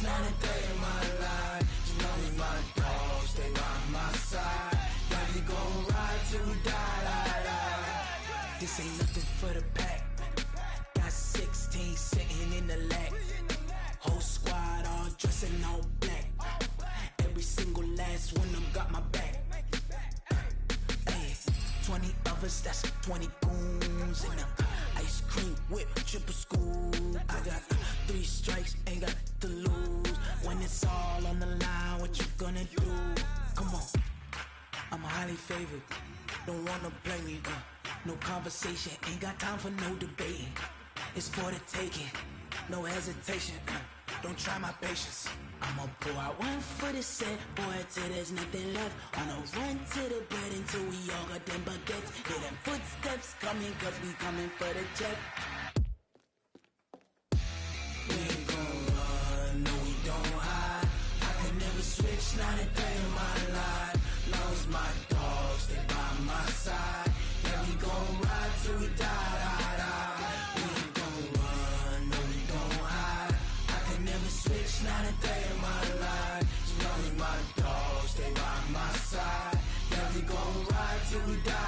not a day in my life. As long as my dogs stay by my side. Yeah, we gon' ride till we die. This ain't nothing for the pack. Got 16 sitting in the lag. Whole squad all dressing all black. Every single last one of them got my back. Hey, 20 of us, that's 20 goons. And ice cream whip, triple scoop. I got 3 strikes, ain't got to lose. When it's all on the line, what you gonna do? Come on, I'm highly favored. Don't wanna play me, no conversation, ain't got time for no debating. It's for the taking, no hesitation. Don't try my patience. I'ma pour out one for the set, boy, till there's nothing left. On a run to the bread until we all got them baguettes. Hear them footsteps coming, cause we coming for the jet. We ain't gon' run, no we don't hide. I can never switch, not a day in my life. Long as my dogs stay by my side. Yeah, we gon' ride till we die. We ain't gon' run, no we don't hide. I can never switch, not a day in my life. As long as my dogs stay by my side. Yeah, we gon' ride till we die.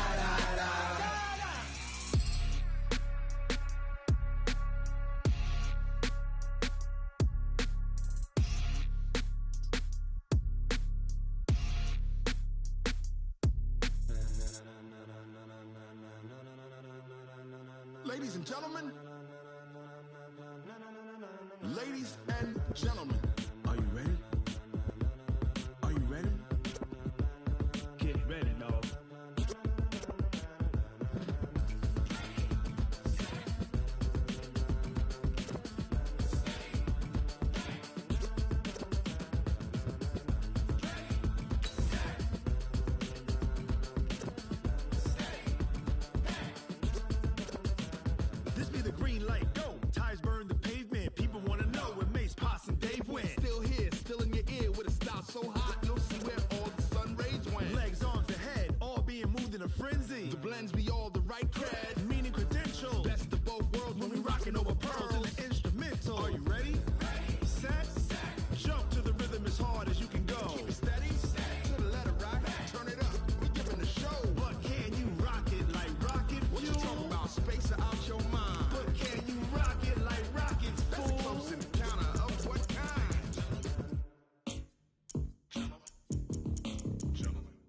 Ladies and gentlemen, ladies and gentlemen, are you ready? Are you ready? Get ready, dog. This be the green light, go. Tires burn the pavement. People want to know where Mace, Pops, and Dave went. Still here, still in your ear with a style so hot, you'll see where all the sun rays went. Legs, arms, and head, all being moved in a frenzy. The blends be all the right cred, meaning credentials. Best of both worlds when we rockin' over pearls in the instrumental. Are you ready? Set, jump to the rhythm as hard as you can go. Keep it steady, to the letter rock, turn it up. We giving the show. But can you rock it like rocket fuel? What you talking about? Space out your mind. But can you rock it like rockets, fool? That's close encounter of what kind?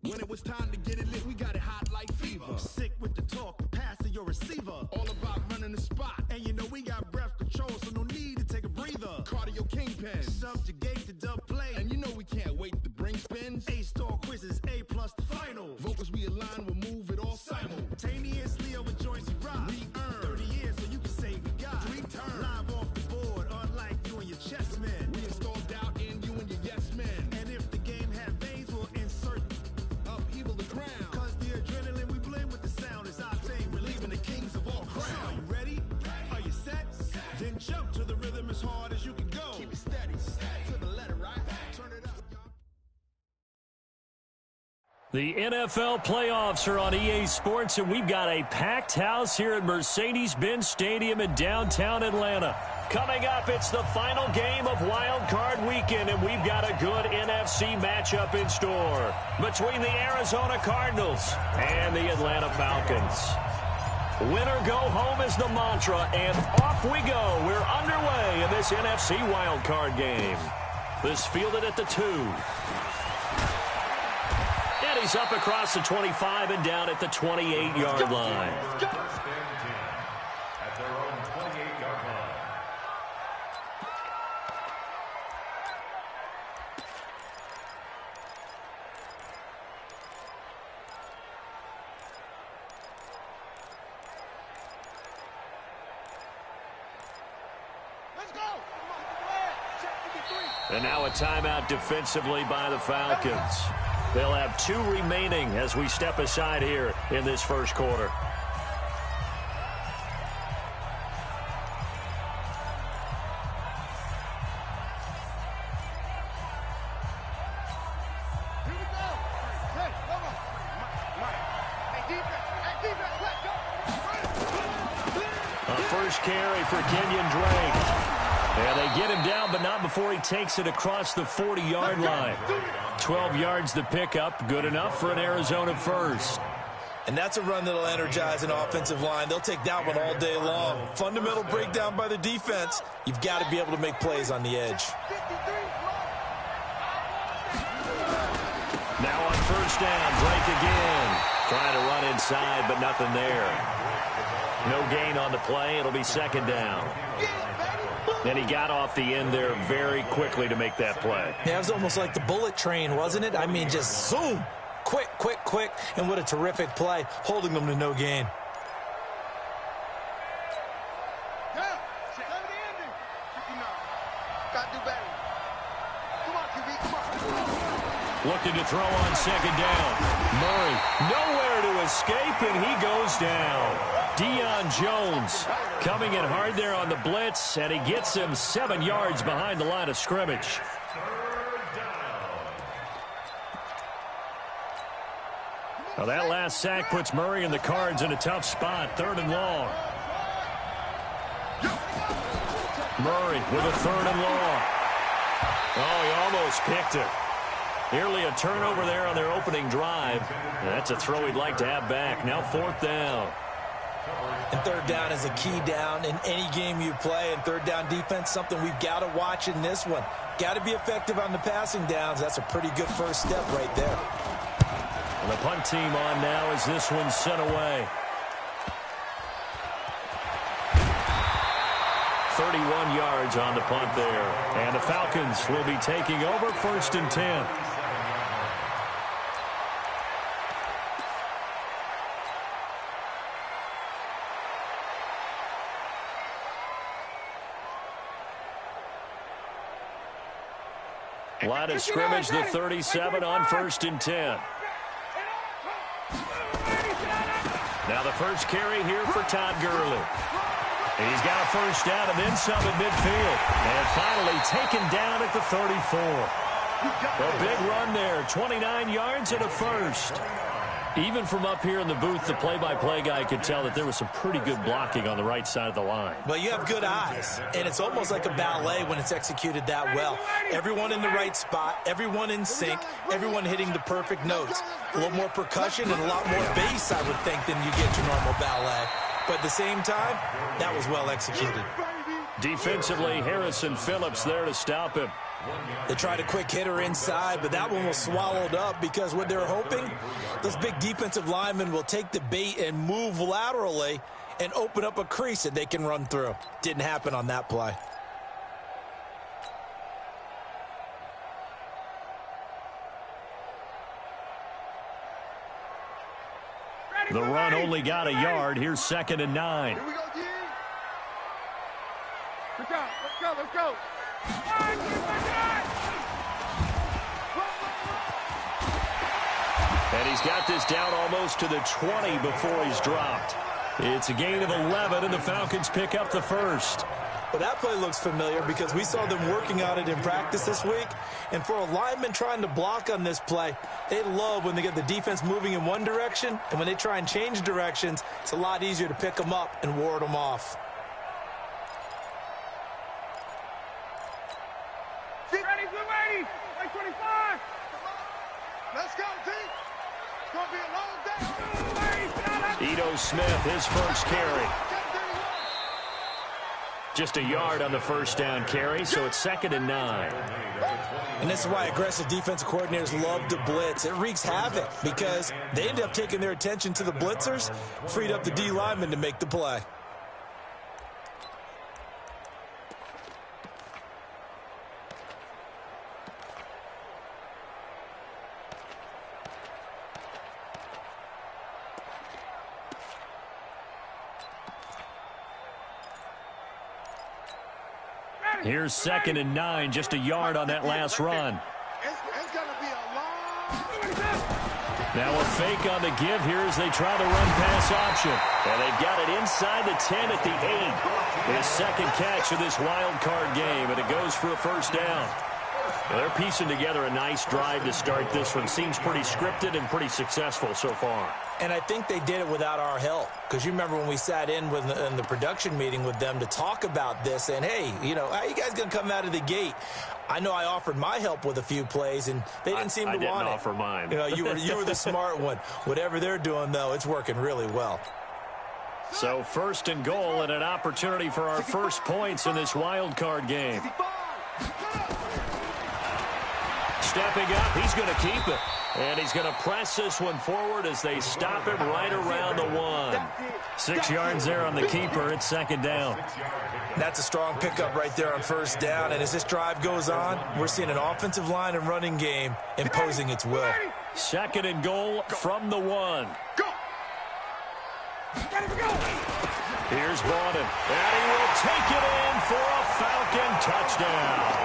When it was time to get it lit, we got it hot like fever. Sick with the talk, pass to your receiver. All about running the spot. And you know we got breath control, so no need to take a breather. Cardio kingpin, subjugate the dub play. And you know we can't wait to bring spins. A-star quizzes, A+ the final. Vocals we align, we'll move it all simultaneously over joints we rock. We earn 30 years, so you can say we got 3 turns. Live off the board, unlike you and your chess men. We installed doubt in you and your yes men. And if the game had veins, we'll insert upheaval the ground. Cause the adrenaline we blend with the sound is our thing, relieving the kings of all crowns. So are you ready? Are you set? Then jump to the rhythm as hard as you can go. Keep it steady, to the letter right. Turn it up. The NFL playoffs are on EA Sports, and we've got a packed house here at Mercedes-Benz Stadium in downtown Atlanta. Coming up, it's the final game of Wild Card Weekend, and we've got a good NFC matchup in store between the Arizona Cardinals and the Atlanta Falcons. Winner go home is the mantra, and off we go. We're underway in this NFC Wild Card game. This fielded at the 2. And he's up across the 25 and down at the 28-yard line. At their own 28-yard line. Let's go! And now a timeout defensively by the Falcons. They'll have 2 remaining as we step aside here in this first quarter. A first carry for Kenyon Drake. And they get him down, but not before he takes it across the 40-yard line. 12 yards to pick up, good enough for an Arizona first. And that's a run that'll energize an offensive line. They'll take that one all day long. Fundamental breakdown by the defense. You've got to be able to make plays on the edge. Now on first down, Drake again. Trying to run inside, but nothing there. No gain on the play. It'll be second down. And he got off the end there very quickly to make that play. Yeah, it was almost like the bullet train, wasn't it? I mean, just zoom. Quick, quick, quick. And what a terrific play, holding them to no gain. Looking to throw on second down. Murray nowhere to escape, and he goes down. Deion Jones coming in hard there on the blitz, and he gets him 7 yards behind the line of scrimmage. Now that last sack puts Murray and the Cards in a tough spot, 3rd and long. Murray with a 3rd and long. Oh, he almost picked it. Nearly a turnover there on their opening drive. And that's a throw he'd like to have back. Now 4th down. And 3rd down is a key down in any game you play. And 3rd down defense, something we've got to watch in this one. Got to be effective on the passing downs. That's a pretty good first step right there. And the punt team on now as this one's sent away. 31 yards on the punt there. And the Falcons will be taking over 1st and 10. Line of scrimmage, the 37 on 1st and 10. Now the first carry here for Todd Gurley. He's got a first down and then some at midfield. And finally taken down at the 34. A big run there, 29 yards and a first. Even from up here in the booth, the play-by-play guy could tell that there was some pretty good blocking on the right side of the line. Well, you have good eyes, and it's almost like a ballet when it's executed that well. Everyone in the right spot, everyone in sync, everyone hitting the perfect notes. A little more percussion and a lot more bass, I would think, than you get your normal ballet. But at the same time, that was well executed. Defensively, Harrison Phillips there to stop him. They tried a quick hitter inside, but that one was swallowed up because what they're hoping, those big defensive linemen will take the bait and move laterally and open up a crease that they can run through. Didn't happen on that play. The run only got a yard. Here's 2nd and 9. Here we go, G. Good job. Let's go, let's go. And he's got this down almost to the 20 before he's dropped. It's a gain of 11, and the Falcons pick up the first. Well, that play looks familiar because we saw them working on it in practice this week. And for a lineman trying to block on this play, they love when they get the defense moving in one direction. And when they try and change directions, it's a lot easier to pick them up and ward them off. Get ready, get ready. 25. Let's go, team. It's going to be a long day. Ito Smith, his first carry. Just a yard on the first down carry, so it's 2nd and 9. And this is why aggressive defensive coordinators love to blitz. It wreaks havoc because they end up taking their attention to the blitzers, freed up the D lineman to make the play. Here's 2nd and 9, just a yard on that last run. It's going to be a long... Now a fake on the give here as they try the run-pass option. And they've got it inside the 10 at the 8. His second catch of this wild card game, and it goes for a first down. Well, they're piecing together a nice drive to start this one. Seems pretty scripted and pretty successful so far. And I think they did it without our help. Because you remember when we sat in the production meeting with them to talk about this, and, hey, you know, how are you guys going to come out of the gate? I know I offered my help with a few plays, and they didn't seem to want it. I didn't offer mine. You know, you were the smart one. Whatever they're doing, though, it's working really well. So 1st and goal and an opportunity for our first points in this wild card game. Stepping up, he's going to keep it. And he's going to press this one forward as they stop him right around the 1. 6 yards there on the keeper. It's 2nd down. That's a strong pickup right there on 1st down. And as this drive goes on, we're seeing an offensive line and running game imposing its will. 2nd and goal from the 1. Here's Bowden. And he will take it in for a Falcon touchdown.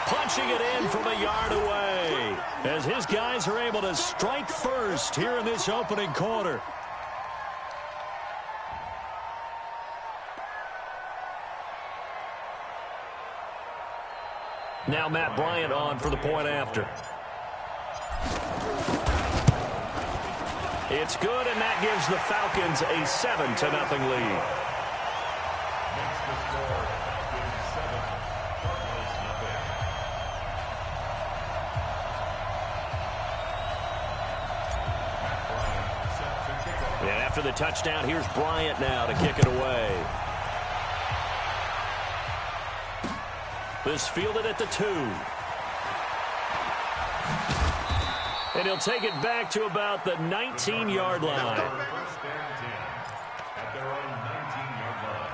Punching it in from a yard away as his guys are able to strike first here in this opening quarter. Now Matt Bryant on for the point after. It's good, and that gives the Falcons a 7-0 lead. And after the touchdown, here's Bryant now to kick it away. This fielded at the 2. And he'll take it back to about the 19-yard line. First and 10 at their own 19-yard line.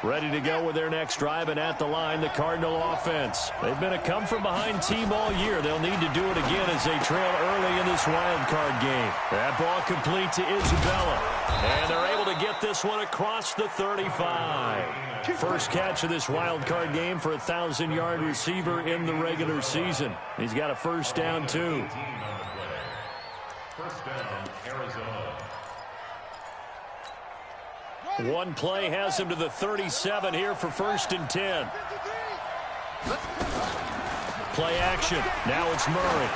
Ready to go with their next drive, and at the line, the Cardinal offense. They've been a come-from-behind team all year. They'll need to do it again as they trail early in this wild card game. That ball complete to Isabella, and they're able to get this one across the 35. First catch of this wild card game for a 1,000-yard receiver in the regular season. He's got a 1st down, too. First down, Arizona. One play has him to the 37 here for 1st and 10. Play action. Now it's Murray.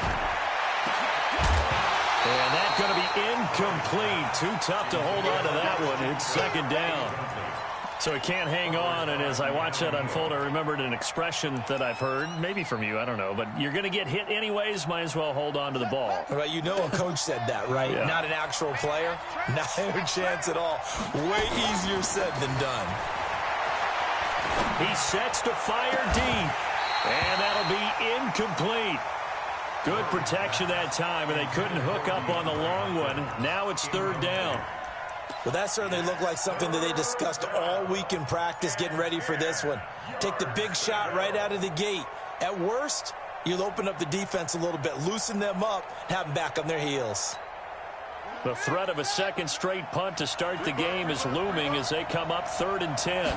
And that's going to be incomplete. Too tough to hold on to that one. It's 2nd down. So he can't hang on, and as I watch that unfold, I remembered an expression that I've heard, maybe from you, I don't know, but you're going to get hit anyways, might as well hold on to the ball. Right, you know a coach said that, right? Yeah. Not an actual player. Not a chance at all. Way easier said than done. He sets to fire deep, and that'll be incomplete. Good protection that time, and they couldn't hook up on the long one. Now it's 3rd down. Well, that certainly looked like something that they discussed all week in practice getting ready for this one. Take the big shot right out of the gate. At worst, you'll open up the defense a little bit, loosen them up, and have them back on their heels. The threat of a 2nd straight punt to start the game is looming as they come up 3rd and 10.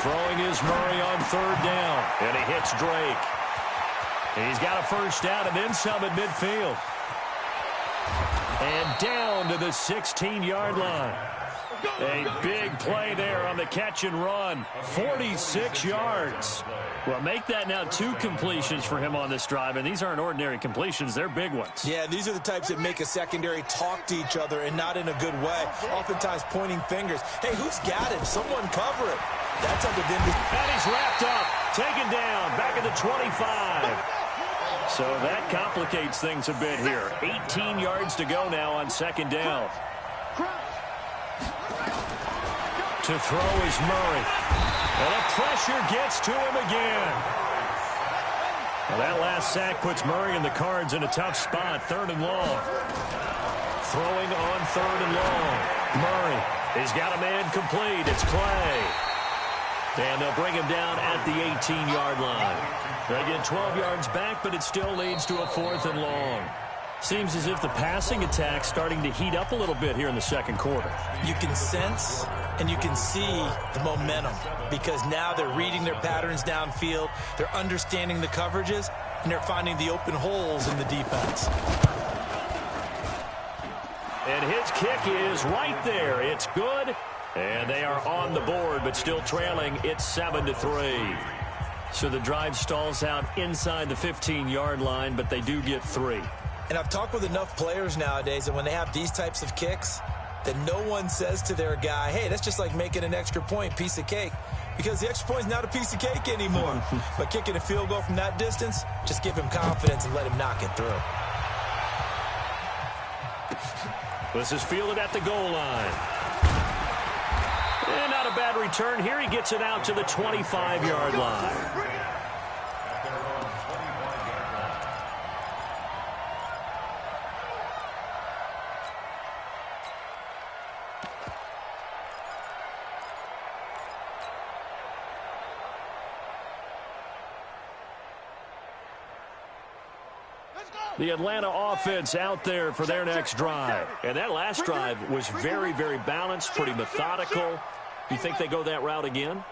Throwing is Murray on 3rd down, and he hits Drake. He's got a 1st down and then some at midfield. And down to the 16-yard line. A big play there on the catch and run. 46 yards. Well, make that now 2 completions for him on this drive, and these aren't ordinary completions. They're big ones. Yeah, these are the types that make a secondary talk to each other and not in a good way. Oftentimes pointing fingers. Hey, who's got him? Someone cover it. That's up to them. And he's wrapped up. Taken down. Back at the 25. So that complicates things a bit here. 18 yards to go now on 2nd down. To throw is Murray. And the pressure gets to him again. Well, that last sack puts Murray and the Cards in a tough spot. 3rd and long. Throwing on 3rd and long. Murray. He's got a man complete. It's Clay. And they'll bring him down at the 18-yard line. They get 12 yards back, but it still leads to a 4th and long. Seems as if the passing attack's starting to heat up a little bit here in the second quarter. You can sense and you can see the momentum because now they're reading their patterns downfield, they're understanding the coverages, and they're finding the open holes in the defense. And his kick is right there. It's good. And they are on the board, but still trailing. It's 7-3. So the drive stalls out inside the 15-yard line, but they do get 3. And I've talked with enough players nowadays that when they have these types of kicks, that no one says to their guy, hey, that's just like making an extra point, piece of cake. Because the extra point is not a piece of cake anymore. But kicking a field goal from that distance, just give him confidence and let him knock it through. This is fielded at the goal line. And not a bad return here. He gets it out to the 25-yard line. The Atlanta offense out there for their next drive. And that last drive was very, very balanced, pretty methodical. Do you think they go that route again?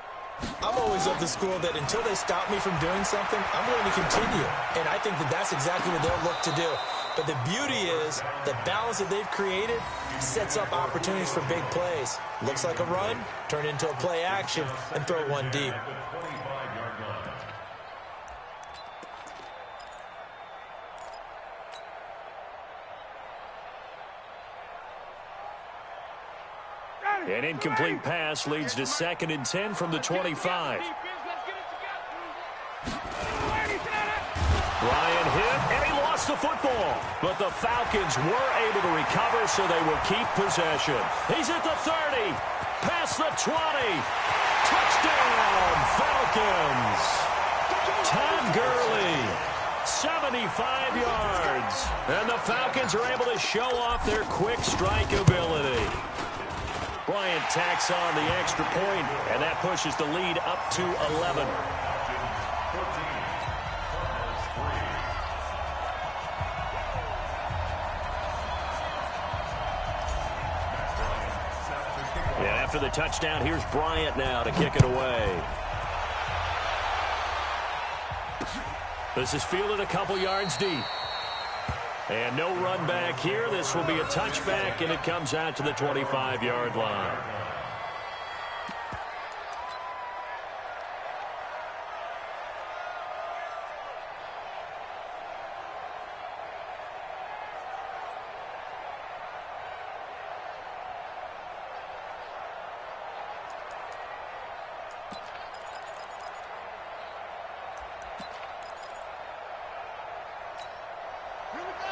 I'm always of the school that until they stop me from doing something, I'm going to continue. And I think that that's exactly what they'll look to do. But the beauty is the balance that they've created sets up opportunities for big plays. Looks like a run, turn into a play action, and throw one deep. An incomplete pass leads to 2nd and 10 from the 25. Ryan hit, and he lost the football. But the Falcons were able to recover, so they will keep possession. He's at the 30, past the 20. Touchdown, Falcons. Todd Gurley, 75 yards. And the Falcons are able to show off their quick strike ability. Bryant tacks on the extra point, and that pushes the lead up to 11. And after the touchdown, here's Bryant now to kick it away. This is fielded a couple yards deep. And no run back here. This will be a touchback, and it comes out to the 25-yard line.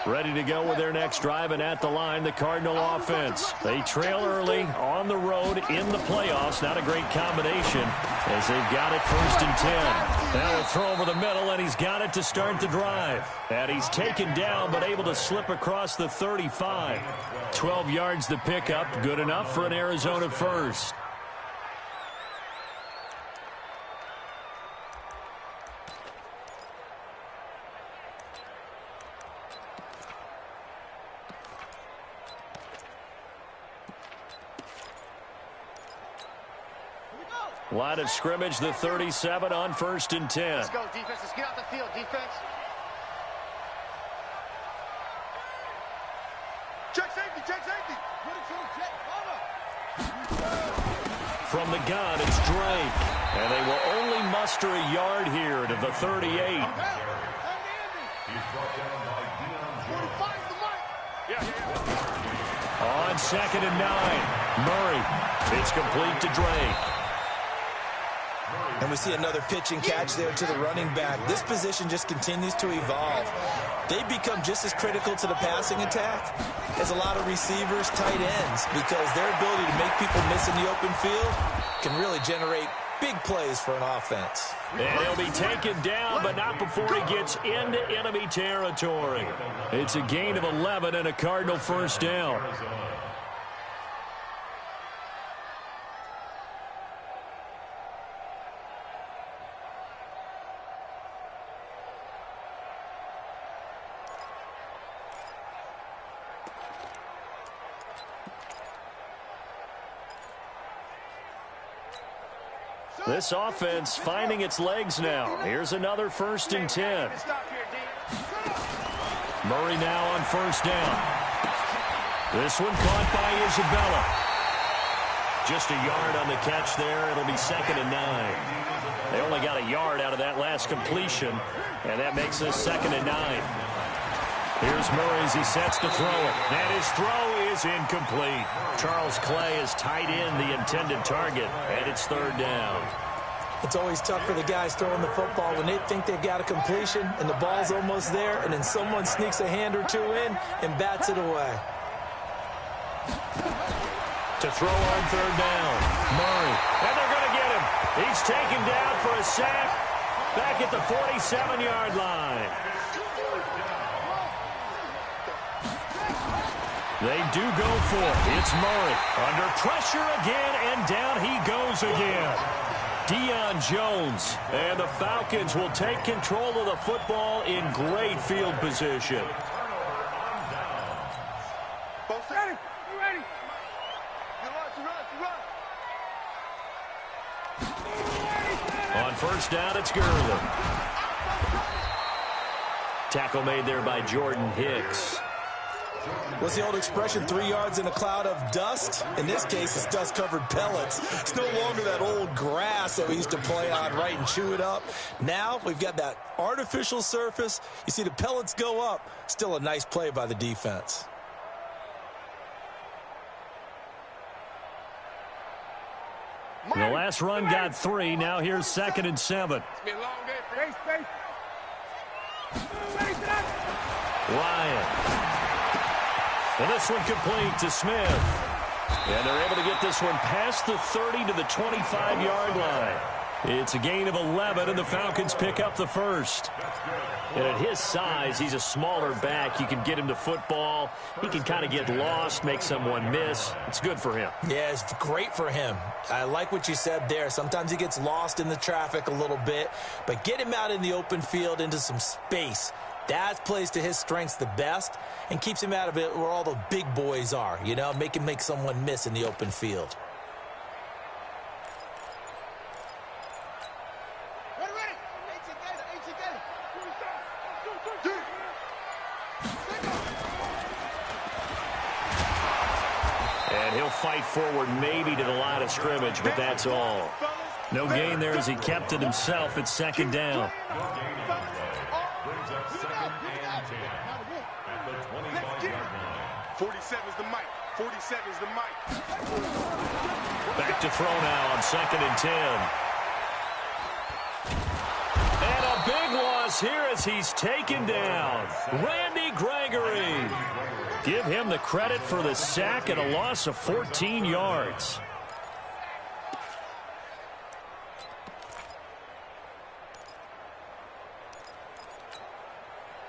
Ready to go with their next drive, and at the line, the Cardinal offense. They trail early on the road in the playoffs. Not a great combination as they've got it 1st and 10. Now a throw over the middle, and he's got it to start the drive. And he's taken down, but able to slip across the 35. 12 yards to pick up. Good enough for an Arizona first. Line of scrimmage, the 37 on 1st and 10. Let's go, defense. Let's get out the field, defense. Check safety, check safety. From the gun, it's Drake. And they will only muster a yard here to the 38. On 2nd and 9, Murray. It's complete to Drake. And we see another pitch and catch there to the running back. This position just continues to evolve. They become just as critical to the passing attack as a lot of receivers, tight ends, because their ability to make people miss in the open field can really generate big plays for an offense. And he'll be taken down, but not before he gets into enemy territory. It's a gain of 11 and a Cardinal first down. This offense finding its legs now. Here's another 1st and 10. Murray now on 1st down. This one caught by Isabella. Just a yard on the catch there. It'll be 2nd and 9. They only got a yard out of that last completion, and that makes us 2nd and 9. Here's Murray as he sets to throw it. And his throw is incomplete. Charles Clay has tied in the intended target, and it's 3rd down. It's always tough for the guys throwing the football when they think they've got a completion and the ball's almost there, and then someone sneaks a hand or two in and bats it away. To throw on 3rd down. Murray. And they're going to get him. He's taken down for a sack back at the 47-yard line. They do go for it. It's Murray. Under pressure again, and down he goes again. Deion Jones and the Falcons will take control of the football in great field position. On 1st down, it's Gurley. Tackle made there by Jordan Hicks. What's the old expression, 3 yards in a cloud of dust? In this case, it's dust-covered pellets. It's no longer that old grass that we used to play on, right, and chew it up. Now we've got that artificial surface. You see the pellets go up. Still a nice play by the defense. The last run got 3. Now here's 2nd and 7. Ryan. And this one complete to Smith. And they're able to get this one past the 30 to the 25-yard line. It's a gain of 11, and the Falcons pick up the 1st. And at his size, he's a smaller back. You can get him to football. He can kind of get lost, make someone miss. It's good for him. Yeah, it's great for him. I like what you said there. Sometimes he gets lost in the traffic a little bit, but get him out in the open field into some space. That plays to his strengths the best and keeps him out of it where all the big boys are, you know, make him make someone miss in the open field. And he'll fight forward maybe to the line of scrimmage, but that's all. No gain there as he kept it himself at 2nd down. 47 is the mic. 47 is the mic. Back to throw now on 2nd and 10. And a big loss here as he's taken down. Randy Gregory. Give him the credit for the sack and a loss of 14 yards.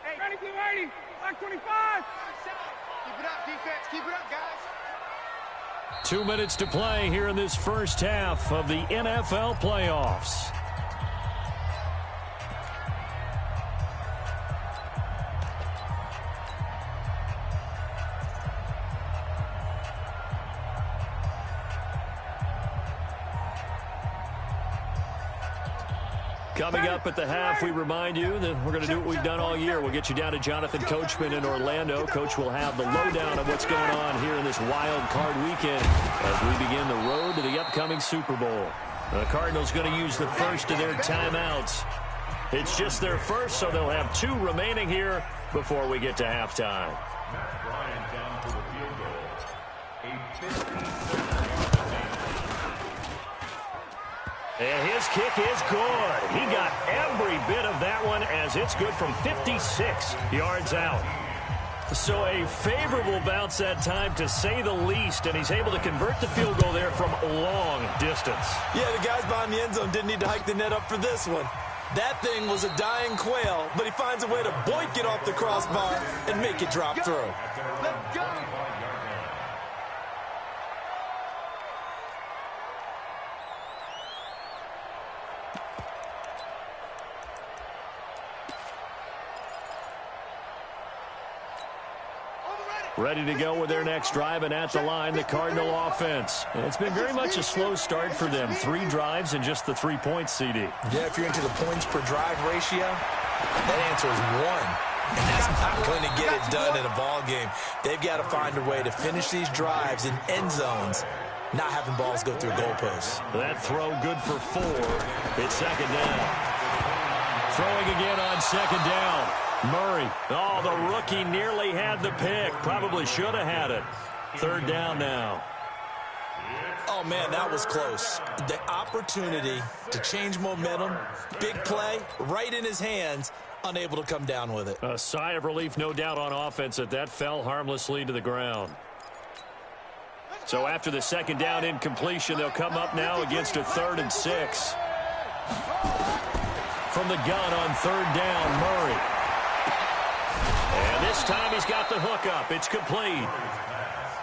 Hey, ready, get ready. Black 25. Keep it up, defense. Keep it up, guys. 2 minutes to play here in this 1st half of the NFL playoffs. Coming up at the half, we remind you that we're going to do what we've done all year. We'll get you down to Jonathan Coachman in Orlando. Coach will have the lowdown of what's going on here in this wild card weekend as we begin the road to the upcoming Super Bowl. The Cardinals going to use the first of their timeouts. It's just their first, so they'll have 2 remaining here before we get to halftime. Matt Bryant down for the field goal. A 15-7. And his kick is good. He got every bit of that one as it's good from 56 yards out. So a favorable bounce that time, to say the least, and he's able to convert the field goal there from long distance. Yeah, the guys behind the end zone didn't need to hike the net up for this one. That thing was a dying quail, but he finds a way to boink it off the crossbar and make it drop through. Let's go. Over ready. Ready to go with their next drive, and at the line, the Cardinal offense. And it's been very much a slow start for them. 3 drives and just the 3 points, CD. Yeah, if you're into the points per drive ratio, that answer is 1. And that's not going to get it done in a ball game. They've got to find a way to finish these drives in end zones, not having balls go through goalposts. That throw good for 4. It's second down. Throwing again on second down. Murray. Oh, the rookie nearly had the pick. Probably should have had it. Third down now. Oh, man, that was close. The opportunity to change momentum, big play, right in his hands, unable to come down with it. A sigh of relief, no doubt, on offense that fell harmlessly to the ground. So after the second down incompletion, they'll come up now against a 3rd and 6. From the gun on third down, Murray. And this time he's got the hook up. It's complete.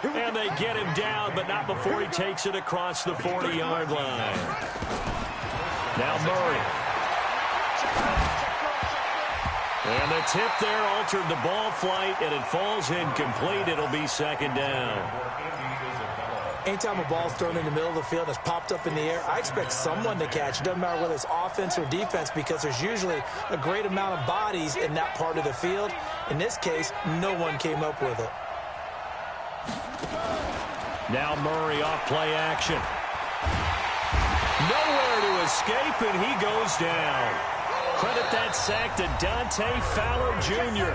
And they get him down, but not before he takes it across the 40-yard line. Now Murray. And the tip there altered the ball flight, and it falls incomplete. It'll be second down. Anytime a ball's thrown in the middle of the field that's popped up in the air, I expect someone to catch. It doesn't matter whether it's offense or defense, because there's usually a great amount of bodies in that part of the field. In this case, no one came up with it. Now Murray off play action. Nowhere to escape, and he goes down. Credit that sack to Dante Fowler Jr.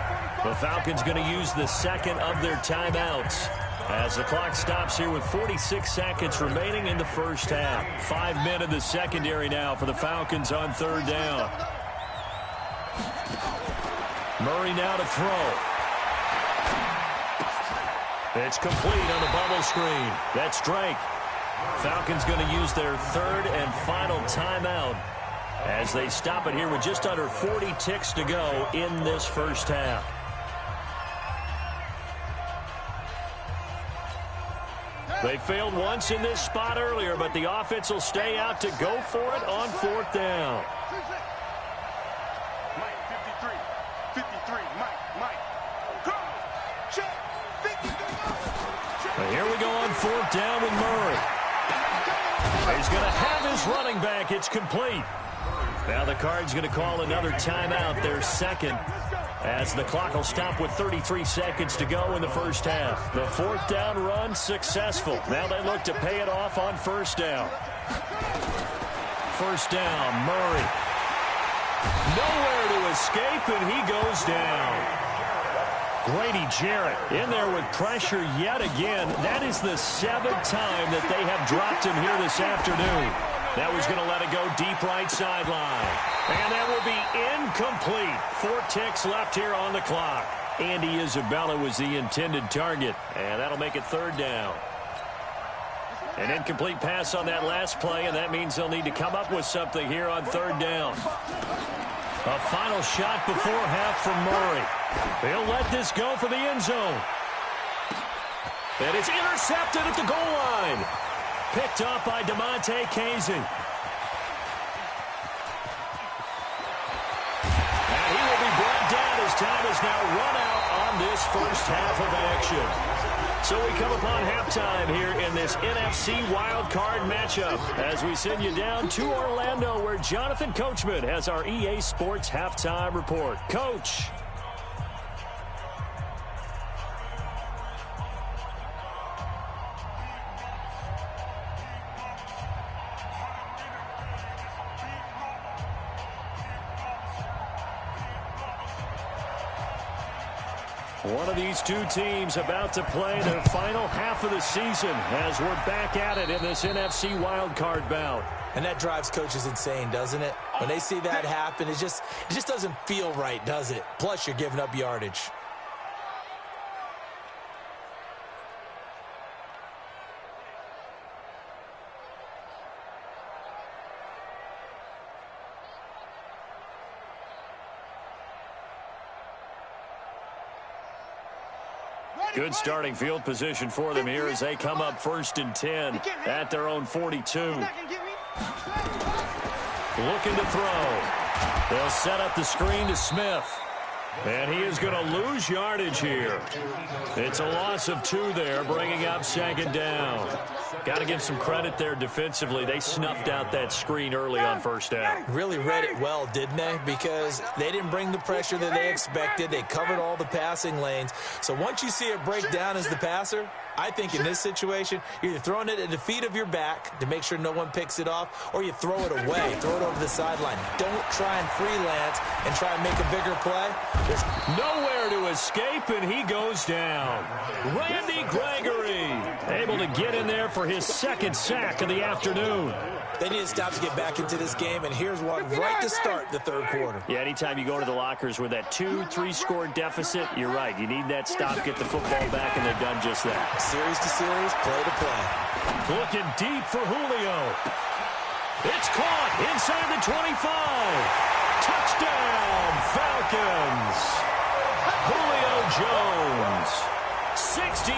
The Falcons going to use the second of their timeouts as the clock stops here with 46 seconds remaining in the first half. 5 men in the secondary now for the Falcons on third down. Murray now to throw. It's complete on the bubble screen. That's Drake. Falcons going to use their third and final timeout as they stop it here with just under 40 ticks to go in this first half. They failed once in this spot earlier, but the offense will stay out to go for it on fourth down. Mike, 53, Mike, go, check, 50, Well, here we go on fourth down with Murray. He's going to have his running back. It's complete. Now the Cards going to call another timeout, their second, as the clock will stop with 33 seconds to go in the first half. The fourth down run successful. Now they look to pay it off on first down. First down, Murray. Nowhere to escape, and he goes down. Grady Jarrett in there with pressure yet again. That is the 7th time that they have dropped him here this afternoon. That was going to let it go deep right sideline. And that will be incomplete. 4 ticks left here on the clock. Andy Isabella was the intended target. And that'll make it third down. An incomplete pass on that last play, and that means they'll need to come up with something here on third down. A final shot before half from Murray. He'll let this go for the end zone. And it's intercepted at the goal line. Picked up by DeMonte Casey. And he will be brought down as time is now run out on this first half of action. So we come upon halftime here in this NFC wildcard matchup as we send you down to Orlando where Jonathan Coachman has our EA Sports halftime report. Coach. One of these two teams about to play their final half of the season as we're back at it in this NFC wildcard bout. And that drives coaches insane, doesn't it? When they see that happen, it just doesn't feel right, does it? Plus, you're giving up yardage. Good starting field position for them here as they come up 1st and 10 at their own 42. Looking to throw. They'll set up the screen to Smith. And he is going to lose yardage here. It's a loss of 2 there, bringing up 2nd down. Got to give some credit there defensively. They snuffed out that screen early on 1st down. Really read it well, didn't they? Because they didn't bring the pressure that they expected. They covered all the passing lanes. So once you see it break down as the passer, I think in this situation, you're either throwing it at the feet of your back to make sure no one picks it off, or you throw it away, throw it over the sideline. Don't try and freelance and try and make a bigger play. There's nowhere to escape, and he goes down. Randy Gregory able to get in there for his 2nd sack of the afternoon. They need to stop to get back into this game, and here's one right to start the 3rd quarter. Yeah, anytime you go to the lockers with that 2-3 score deficit, you're right. You need that stop, get the football back, and they've done just that. Series to series, play to play. Looking deep for Julio. It's caught inside the 25. Touchdown, Falcons. Julio Jones, 68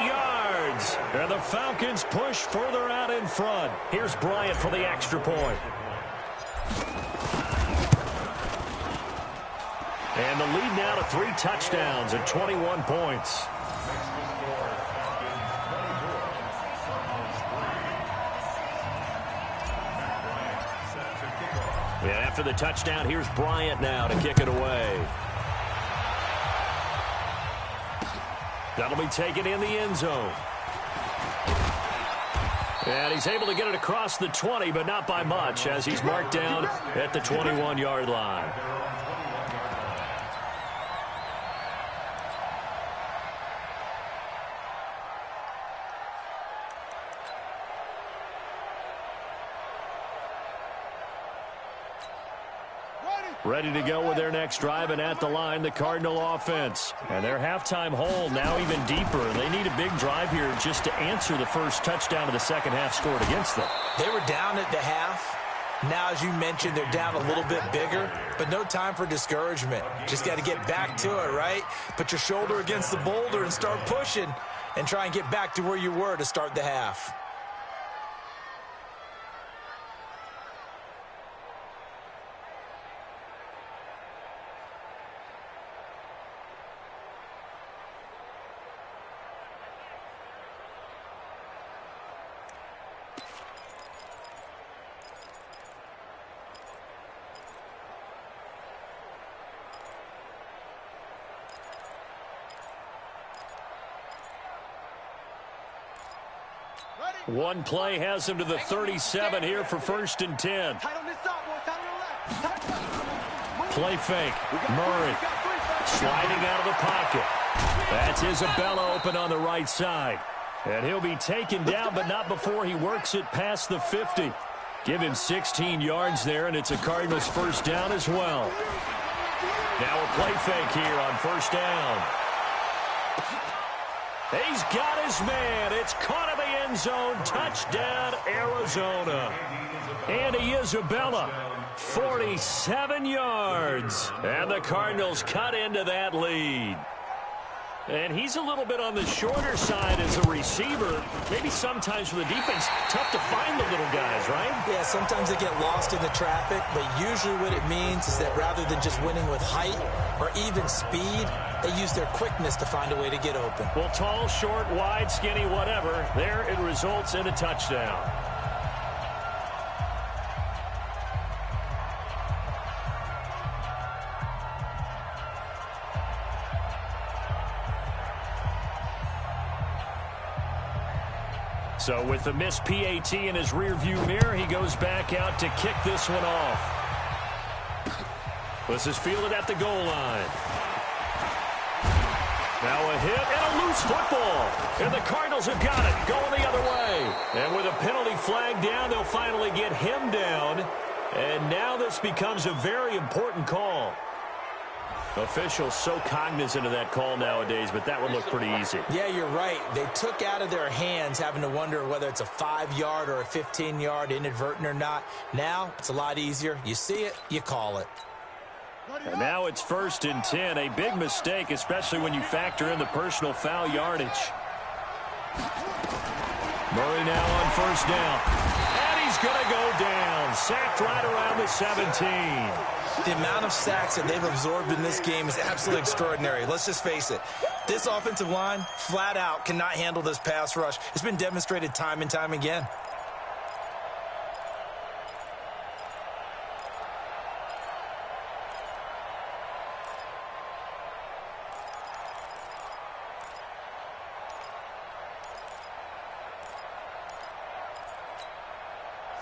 yards. And the Falcons push further out in front. Here's Bryant for the extra point. And the lead now to 3 touchdowns at 21 points. And after the touchdown, here's Bryant now to kick it away. That'll be taken in the end zone. And he's able to get it across the 20, but not by much, as he's marked down at the 21-yard line. Ready to go with their next drive, and at the line, the Cardinal offense. And their halftime hole now even deeper. They need a big drive here just to answer the first touchdown of the second half scored against them. They were down at the half. Now, as you mentioned, they're down a little bit bigger, but no time for discouragement. Just got to get back to it, right? Put your shoulder against the boulder and start pushing and try and get back to where you were to start the half. One play has him to the 37 here for 1st and 10. Play fake. Murray sliding out of the pocket. That's Isabella open on the right side. And he'll be taken down, but not before he works it past the 50. Give him 16 yards there, and it's a Cardinals 1st down as well. Now a play fake here on 1st down. He's got his man. It's caught in the end zone. Touchdown, Arizona. Andy Isabella, 47 yards. And the Cardinals cut into that lead. And he's a little bit on the shorter side as a receiver. Maybe sometimes for the defense, tough to find the little guys, right? Yeah, sometimes they get lost in the traffic, but usually what it means is that rather than just winning with height or even speed, they use their quickness to find a way to get open. Well, tall, short, wide, skinny, whatever, there it results in a touchdown. So with the missed PAT in his rearview mirror, he goes back out to kick this one off. This is fielded at the goal line. Now a hit and a loose football. And the Cardinals have got it, going the other way. And with a penalty flag down, they'll finally get him down. And now this becomes a very important call. Officials so cognizant of that call nowadays, but that would look pretty easy. Yeah, you're right. They took out of their hands having to wonder whether it's a 5-yard or a 15-yard inadvertent or not. Now it's a lot easier. You see it, you call it. And now it's 1st and 10. A big mistake, especially when you factor in the personal foul yardage. Murray now on 1st down. And he's going to go down. Sacked right around the 17. The amount of sacks that they've absorbed in this game is absolutely extraordinary. Let's just face it. This offensive line, flat out, cannot handle this pass rush. It's been demonstrated time and time again.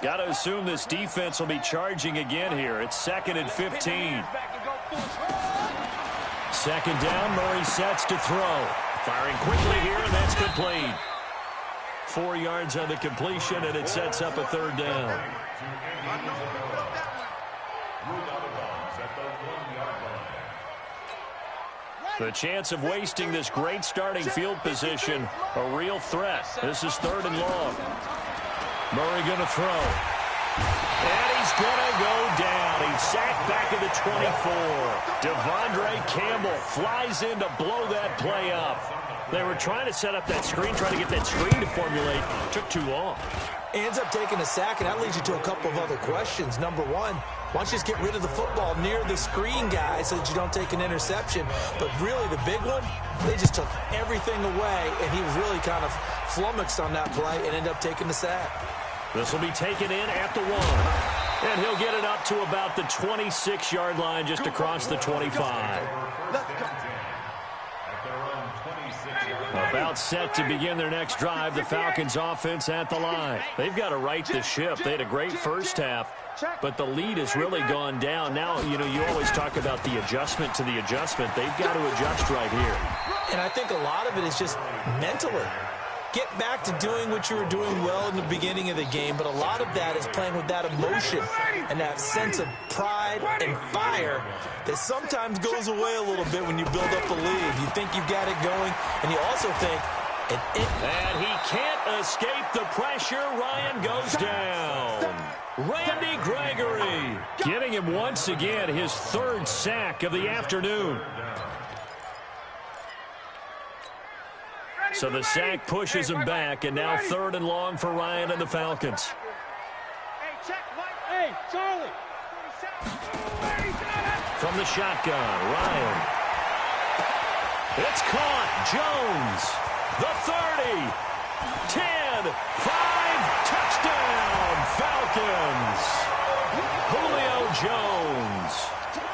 Got to assume this defense will be charging again here. It's 2nd and 15. Second down, Murray sets to throw. Firing quickly here, and that's complete. 4 yards on the completion, and it sets up a 3rd down. The chance of wasting this great starting field position, a real threat. This is 3rd and long. Murray going to throw. And he's going to go down. He's sacked back at the 24. Devondre Campbell flies in to blow that play up. They were trying to set up that screen, trying to get that screen to formulate. Took too long. Ends up taking a sack, and that leads you to a couple of other questions. Number one, why don't you just get rid of the football near the screen guy so that you don't take an interception? But really, the big one, they just took everything away, and he was really kind of flummoxed on that play and ended up taking the sack. This will be taken in at the 1. And he'll get it up to about the 26-yard line, just across the 25. About set to begin their next drive, the Falcons offense at the line. They've got to right the ship. They had a great first half, but the lead has really gone down. Now, you know, you always talk about the adjustment to the adjustment. They've got to adjust right here. And I think a lot of it is just mentally. Get back to doing what you were doing well in the beginning of the game, but a lot of that is playing with that emotion and that sense of pride and fire that sometimes goes away a little bit when you build up a lead. You think you've got it going, and you also think and he can't escape the pressure. Ryan goes down. Randy Gregory getting him once again his 3rd sack of the afternoon. So the sack pushes him back, and now 3rd and long for Ryan and the Falcons. Hey, Charlie. From the shotgun, Ryan. It's caught. Jones, the 30, 10, 5, touchdown, Falcons. Julio Jones,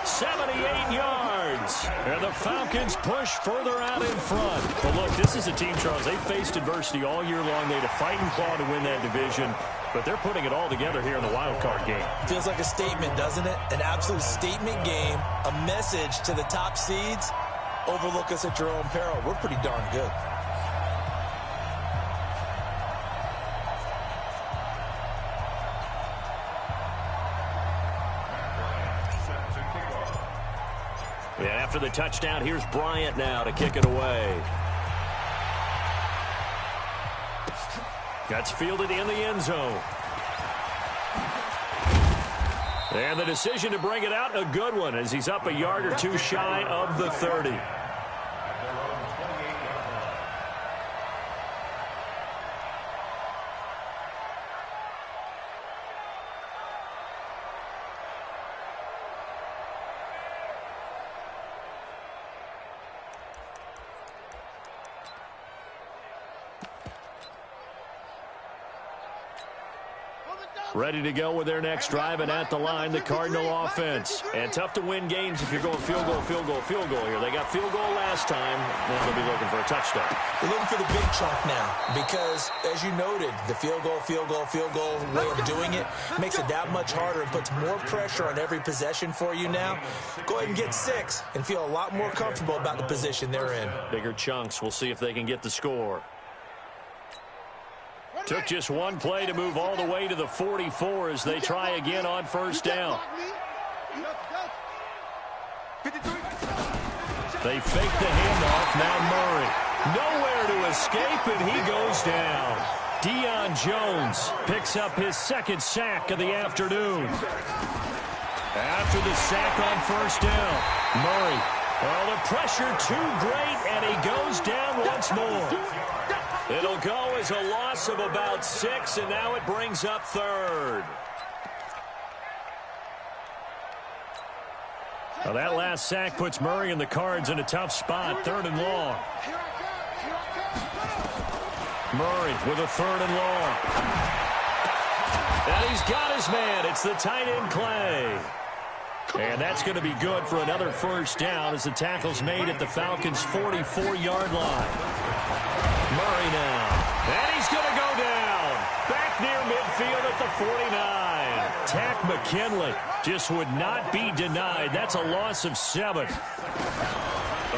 78 yards. And the Falcons push further out in front. But look, this is a team, Charles, they faced adversity all year long. They had to fight and claw to win that division. But they're putting it all together here in the wild card game. Feels like a statement, doesn't it? An absolute statement game, a message to the top seeds. Overlook us at your own peril. We're pretty darn good. And after the touchdown, here's Bryant now to kick it away. That's fielded in the end zone. And the decision to bring it out, a good one, as he's up a yard or two shy of the 30. Ready to go with their next drive, and at the line, the Cardinal offense. And tough to win games if you're going field goal, field goal, field goal here. They got field goal last time. Now they'll be looking for a touchdown. They're looking for the big chunk now because, as you noted, the field goal, field goal, field goal way of doing it makes it that much harder and puts more pressure on every possession for you now. Go ahead and get 6 and feel a lot more comfortable about the position they're in. Bigger chunks. We'll see if they can get the score. Took just one play to move all the way to the 44 as they try again on first down. They fake the handoff. Now Murray. Nowhere to escape, and he goes down. Deion Jones picks up his 2nd sack of the afternoon. After the sack on first down, Murray. Well, the pressure too great, and he goes down once more. It'll go as a loss of about 6, and now it brings up 3rd. Well, that last sack puts Murray and the Cards in a tough spot. 3rd and long. Murray with a 3rd and long. And he's got his man. It's the tight end, Clay. And that's going to be good for another first down as the tackle's made at the Falcons' 44-yard line. Murray now. And he's going to go down. Back near midfield at the 49. Tack McKinley just would not be denied. That's a loss of 7.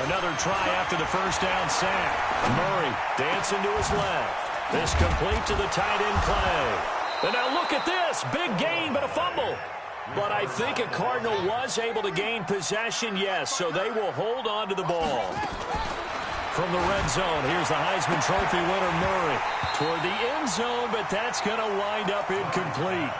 Another try after the first down sack. Murray dancing to his left. This complete to the tight end, Clay. And now look at this. Big gain, but a fumble. But I think a Cardinal was able to gain possession, yes, so they will hold on to the ball. From the red zone, here's the Heisman Trophy winner, Murray, toward the end zone, but that's going to wind up incomplete.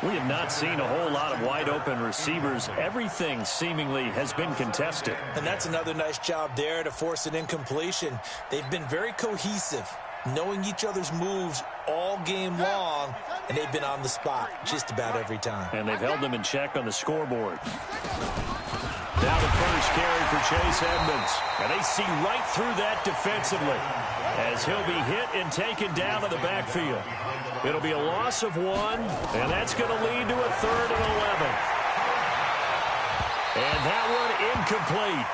We have not seen a whole lot of wide-open receivers. Everything seemingly has been contested. And that's another nice job there to force an incompletion. They've been very cohesive, knowing each other's moves all game long, and they've been on the spot just about every time. And they've held them in check on the scoreboard. Now the first carry for Chase Edmonds. And they see right through that defensively as he'll be hit and taken down to the backfield. It'll be a loss of 1, and that's going to lead to a 3rd and 11. And that one incomplete.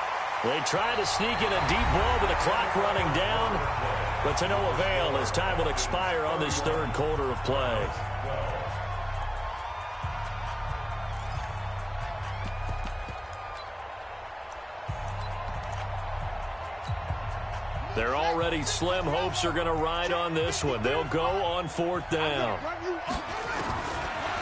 They try to sneak in a deep ball with the clock running down, but to no avail as time will expire on this 3rd quarter of play. Their already slim hopes are going to ride on this one. They'll go on 4th down.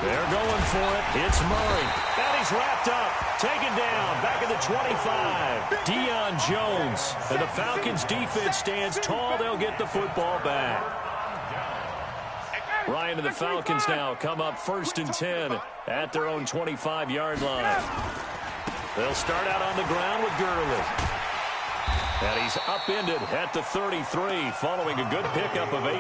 They're going for it. It's Murray. And he's wrapped up. Taken down. Back at the 25. Deion Jones. And the Falcons defense stands tall. They'll get the football back. Ryan and the Falcons now come up 1st and 10 at their own 25-yard line. They'll start out on the ground with Gurley. And he's upended at the 33 following a good pickup of 8.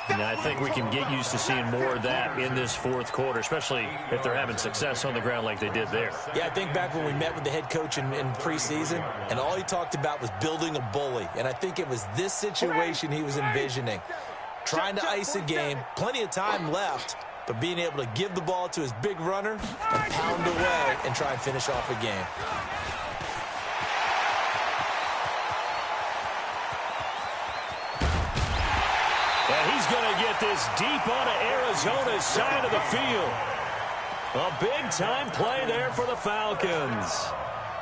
And I think we can get used to seeing more of that in this 4th quarter, especially if they're having success on the ground like they did there. Yeah, I think back when we met with the head coach in preseason, and all he talked about was building a bully. And I think it was this situation he was envisioning. Trying to ice a game, plenty of time left, but being able to give the ball to his big runner and pound away and try and finish off a game. And he's going to get this deep onto Arizona's side of the field. A big-time play there for the Falcons.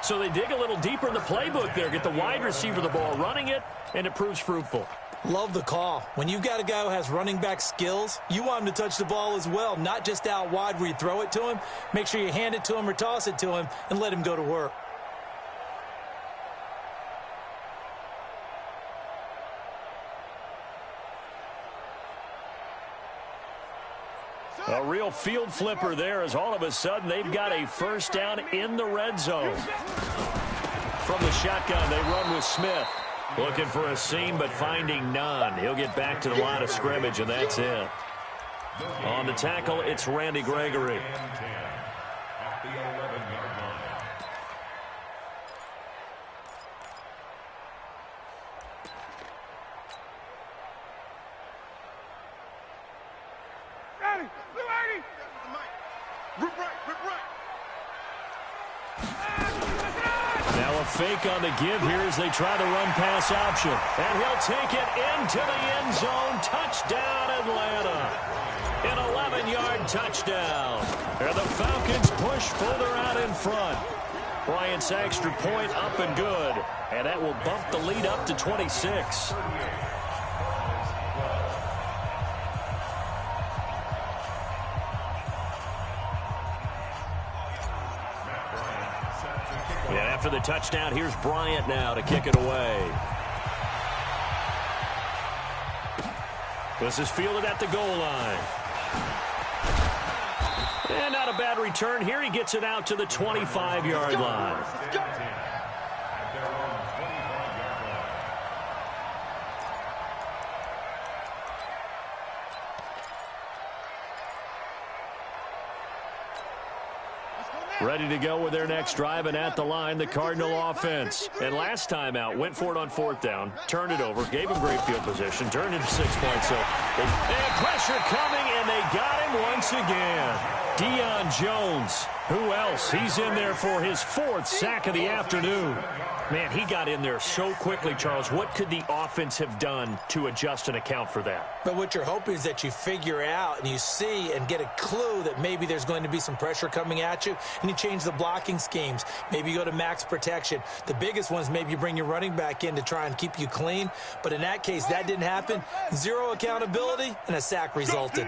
So they dig a little deeper in the playbook there, get the wide receiver the ball, running it, and it proves fruitful. Love the call. When you've got a guy who has running back skills, you want him to touch the ball as well, not just out wide where you throw it to him. Make sure you hand it to him or toss it to him and let him go to work. A real field flipper there as all of a sudden they've got a first down in the red zone. From the shotgun, they run with Smith. Looking for a seam, but finding none. He'll get back to the line of scrimmage, and that's it. On the tackle, it's Randy Gregory. Now a fake on the give here as they try to run pass option. And he'll take it into the end zone. Touchdown, Atlanta. An 11-yard touchdown. And the Falcons push further out in front. Bryant's extra point up and good. And that will bump the lead up to 26. And after the touchdown, here's Bryant now to kick it away. This is fielded at the goal line. And not a bad return here. He gets it out to the 25-yard line. Ready to go with their next drive, and at the line, the Cardinal offense. And last time out, went for it on 4th down, turned it over, gave him great field position, turned it 6 points. So they had pressure coming, and they got him once again. Deion Jones, who else? He's in there for his 4th sack of the afternoon. Man, he got in there so quickly, Charles. What could the offense have done to adjust and account for that? But what you're hoping is that you figure out and you see and get a clue that maybe there's going to be some pressure coming at you, and you change the blocking schemes. Maybe you go to max protection. The biggest ones, maybe you bring your running back in to try and keep you clean. But in that case, that didn't happen. 0 accountability, and a sack resulted.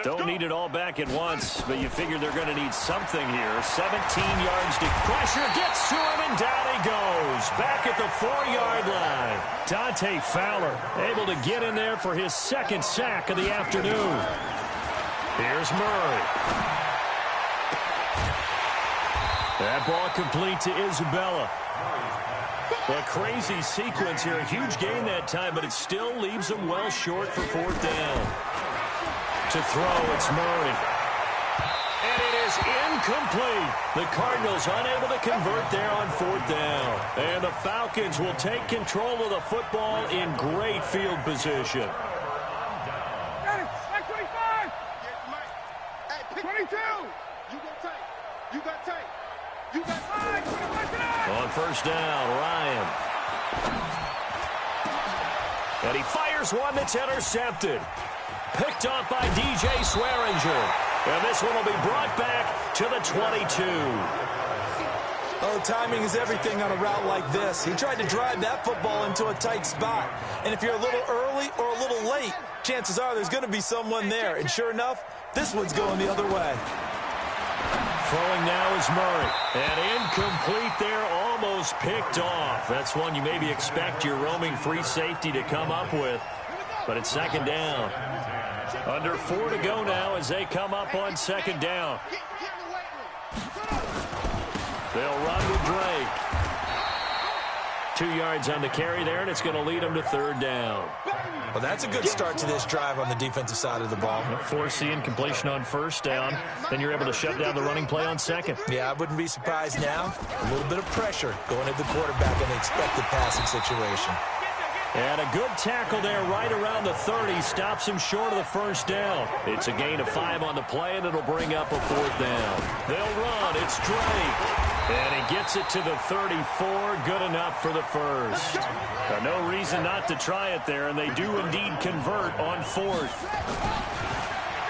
Don't need it all back at once, but you figure they're going to need something here. 17 yards to pressure, gets to him, and down he goes. Back at the 4-yard line. Dante Fowler able to get in there for his 2nd sack of the afternoon. Here's Murray. That ball complete to Isabella. A crazy sequence here. A huge gain that time, but it still leaves them well short for 4th down. To throw, it's Murray. And it is incomplete. The Cardinals unable to convert there on 4th down. And the Falcons will take control of the football in great field position. Got it. Like 25. Hey, 22. You got tight. You got tight. You got tight. 25. On 1st down, Ryan. And he fires one that's intercepted. Picked off by DJ Swearinger. And this one will be brought back to the 22. Oh, timing is everything on a route like this. He tried to drive that football into a tight spot. And if you're a little early or a little late, chances are there's going to be someone there. And sure enough, this one's going the other way. Throwing now is Murray. And incomplete there, almost picked off. That's one you maybe expect your roaming free safety to come up with. But it's 2nd down. Under 4 to go now as they come up on 2nd down. They'll run with Drake. 2 yards on the carry there, and it's going to lead them to 3rd down. Well, that's a good start to this drive on the defensive side of the ball. Forcing completion on 1st down. Then you're able to shut down the running play on 2nd. Yeah, I wouldn't be surprised now. A little bit of pressure going at the quarterback in the expected passing situation. And a good tackle there right around the 30. Stops him short of the 1st down. It's a gain of 5 on the play, and it'll bring up a 4th down. They'll run. It's Drake. And he gets it to the 34. Good enough for the 1st. No reason not to try it there, and they do indeed convert on 4th.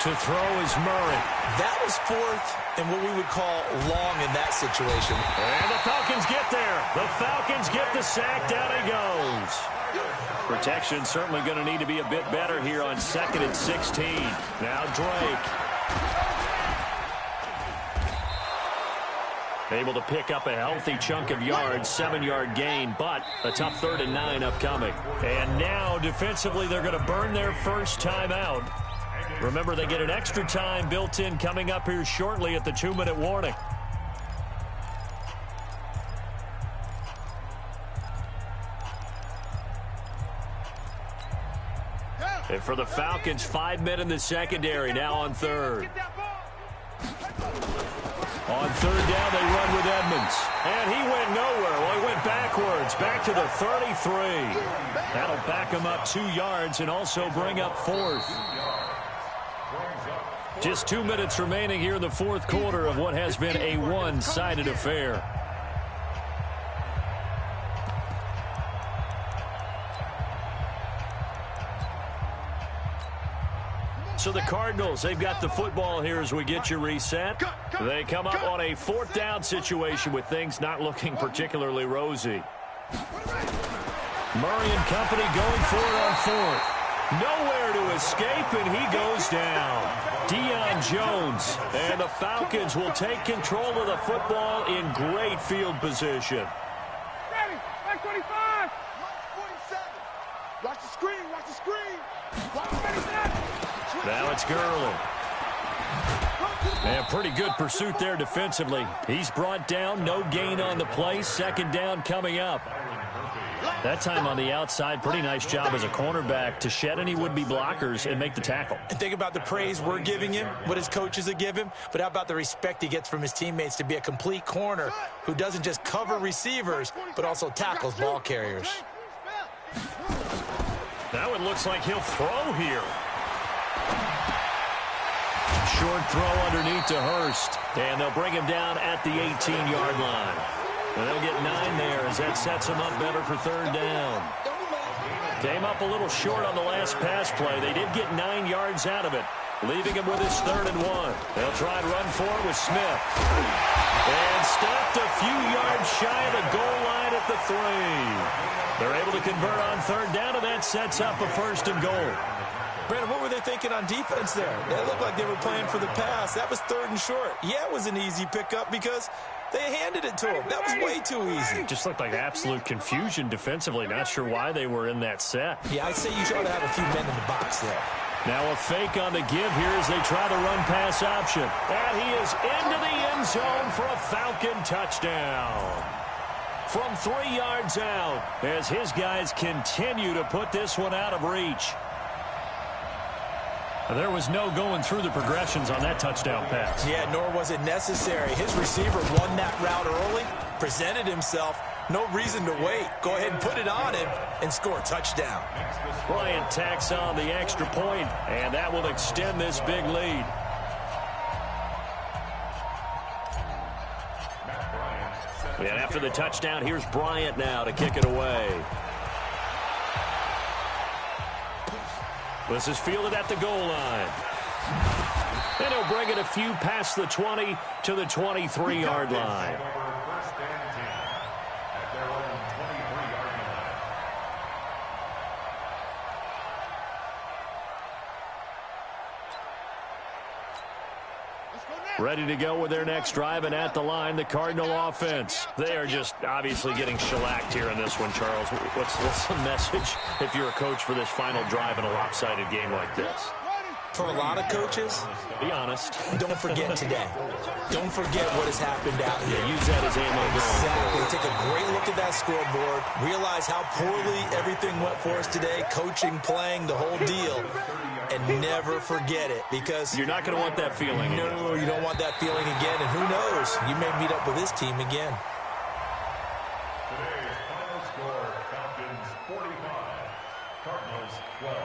To throw is Murray. That was 4th and what we would call long in that situation. And the Falcons get there. The Falcons get the sack. Down he goes. Protection certainly going to need to be a bit better here on 2nd and 16. Now Drake. Able to pick up a healthy chunk of yards, 7-yard gain, but a tough 3rd and 9 upcoming. And now defensively they're going to burn their 1st time out. Remember, they get an extra time built in coming up here shortly at the 2-minute warning. And for the Falcons, 5 men in the secondary, now on 3rd. On 3rd down, they run with Edmonds. And he went nowhere. Well, he went backwards, back to the 33. That'll back him up 2 yards and also bring up 4th. Just 2 minutes remaining here in the 4th quarter of what has been a one-sided affair. So the Cardinals, they've got the football here as we get you reset. They come up on a 4th down situation with things not looking particularly rosy. Murray and company going for it on 4th. Nowhere to escape, and he goes down. Deion Jones and the Falcons will take control of the football in great field position. Ready. Like 25. 47. Watch the screen. Watch the screen. Watch the 27. Now it's Gurley. And pretty good pursuit there defensively. He's brought down, no gain on the play. 2nd down coming up. That time on the outside, pretty nice job as a cornerback to shed any would-be blockers and make the tackle. And think about the praise we're giving him, what his coaches are giving him, but how about the respect he gets from his teammates to be a complete corner who doesn't just cover receivers, but also tackles ball carriers. Now it looks like he'll throw here. Short throw underneath to Hurst, and they'll bring him down at the 18-yard line. And they'll get 9 there as that sets him up better for third down. Came up a little short on the last pass play. They did get 9 yards out of it, leaving him with his 3rd and 1. They'll try and run for it with Smith. And stopped a few yards shy of the goal line at the 3. They're able to convert on third down, and that sets up a 1st and goal. Brandon, what were they thinking on defense there? They looked like they were playing for the pass. That was 3rd and short. Yeah, it was an easy pickup because they handed it to him. That was way too easy. Just looked like absolute confusion defensively. Not sure why they were in that set. Yeah, I'd say you ought to have a few men in the box there. Now a fake on the give here as they try the run-pass option. And he is into the end zone for a Falcon touchdown. From 3 yards out as his guys continue to put this one out of reach. There was no going through the progressions on that touchdown pass. Yeah, nor was it necessary. His receiver won that route early, presented himself. No reason to wait. Go ahead and put it on him and score a touchdown. Bryant tacks on the extra point, and that will extend this big lead. And after the touchdown, here's Bryant now to kick it away. This is fielded at the goal line. And he'll bring it a few past the 20 to the 23-yard line. Ready to go with their next drive, and at the line, the Cardinal offense. They are just obviously getting shellacked here in this one, Charles. What's the message if you're a coach for this final drive in a lopsided game like this? For a lot of coaches, be honest. Don't forget today. Don't forget what has happened out here. Yeah, use that as ammo. Exactly. Take a great look at that scoreboard. Realize how poorly everything went for us today. Coaching, playing, the whole deal. And never forget it, because you're not going to want that feeling. No, you don't want that feeling again. And who knows? You may meet up with this team again. Today's final score, Falcons 45, Cardinals 12.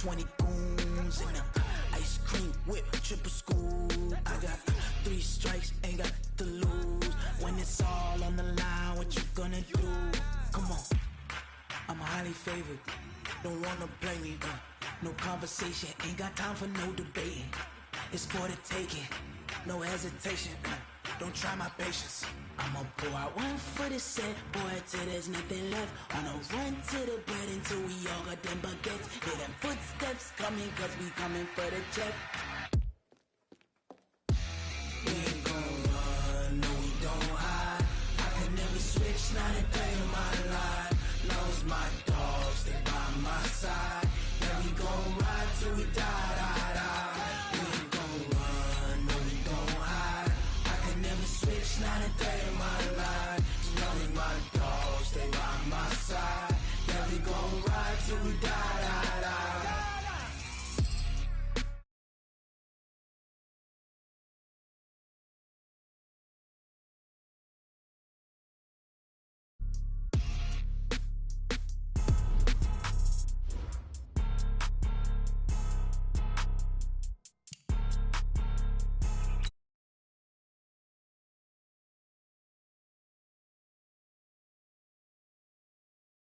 20 goons in the ice cream whip, triple school. I got 3 strikes, ain't got to lose. When it's all on the line, what you gonna do? Come on, I'm highly favored. Don't wanna play me, no conversation, ain't got time for no debating. It's for the taking, no hesitation. Don't try my patience. I'ma pour out one for the set, boy, till there's nothing left. On a run to the bread until we all got them baguettes. Hear them footsteps coming, cause we coming for the check.